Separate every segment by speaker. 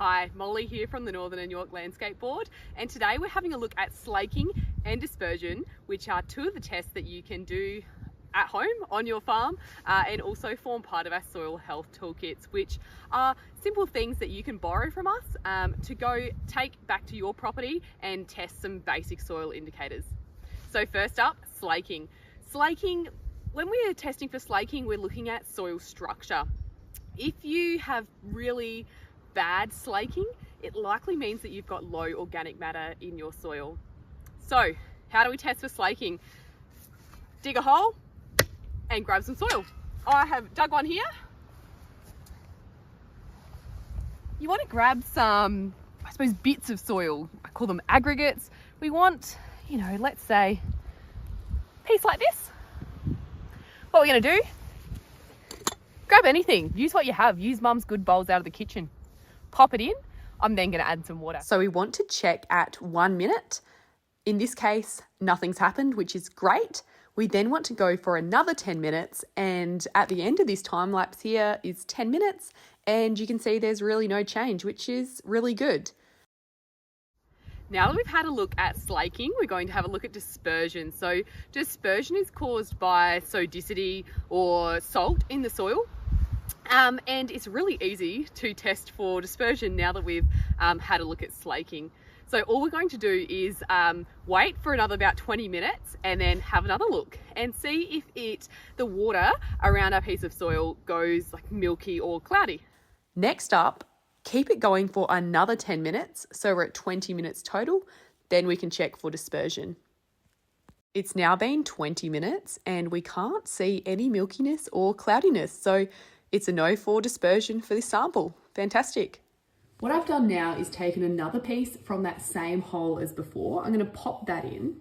Speaker 1: Hi, Molly here from the Northern and Yorke Landscape Board, and today we're having a look at slaking and dispersion, which are two of the tests that you can do at home on your farm and also form part of our soil health toolkits, which are simple things that you can borrow from us to go take back to your property and test some basic soil indicators. So first up, slaking. Slaking, when we're testing for slaking, we're looking at soil structure. If you have really bad slaking, it likely means that you've got low organic matter in your soil. So how do we test for slaking? Dig a hole and grab some soil. I have dug one here. You want to grab some, I suppose, bits of soil. I call them aggregates. We want, let's say a piece like this. What we're going to do, grab anything, use what you have, use mum's good bowls out of the kitchen. Pop it in. I'm then going to add some water. So we want to check at 1 minute. In this case, nothing's happened, which is great. We then want to go for another 10 minutes. And at the end of this time lapse here is 10 minutes. And you can see there's really no change, which is really good. Now that we've had a look at slaking, we're going to have a look at dispersion. So dispersion is caused by sodicity or salt in the soil. And it's really easy to test for dispersion now that we've had a look at slaking. So all we're going to do is wait for another about 20 minutes and then have another look and see if the water around our piece of soil goes like milky or cloudy. Next up, keep it going for another 10 minutes. So we're at 20 minutes total. Then we can check for dispersion. It's now been 20 minutes and we can't see any milkiness or cloudiness. So it's a no for dispersion for this sample. Fantastic. What I've done now is taken another piece from that same hole as before. I'm going to pop that in.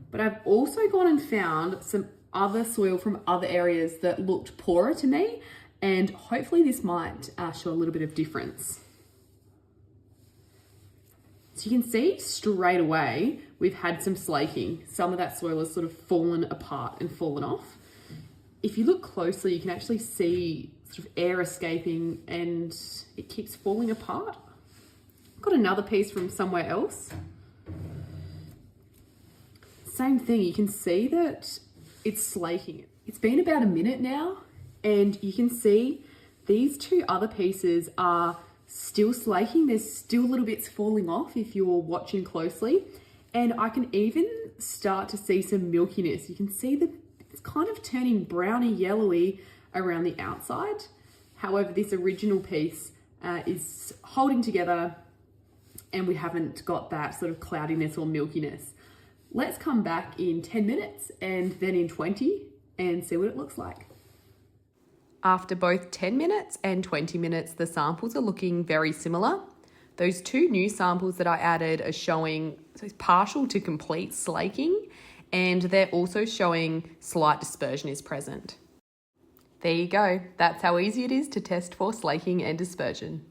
Speaker 1: But I've also gone and found some other soil from other areas that looked poorer to me. And hopefully this might show a little bit of difference. So you can see straight away, we've had some slaking. Some of that soil has sort of fallen apart and fallen off. If you look closely, you can actually see sort of air escaping and it keeps falling apart. I've got another piece from somewhere else. Same thing, you can see that it's slaking. It's been about a minute now and you can see these two other pieces are still slaking. There's still little bits falling off if you're watching closely. And I can even start to see some milkiness. You can see that it's kind of turning browny yellowy around the outside. However, this original piece is holding together and we haven't got that sort of cloudiness or milkiness. Let's come back in 10 minutes and then in 20 and see what it looks like. After both 10 minutes and 20 minutes, the samples are looking very similar. Those two new samples that I added are showing partial to complete slaking, and they're also showing slight dispersion is present. There you go. That's how easy it is to test for slaking and dispersion.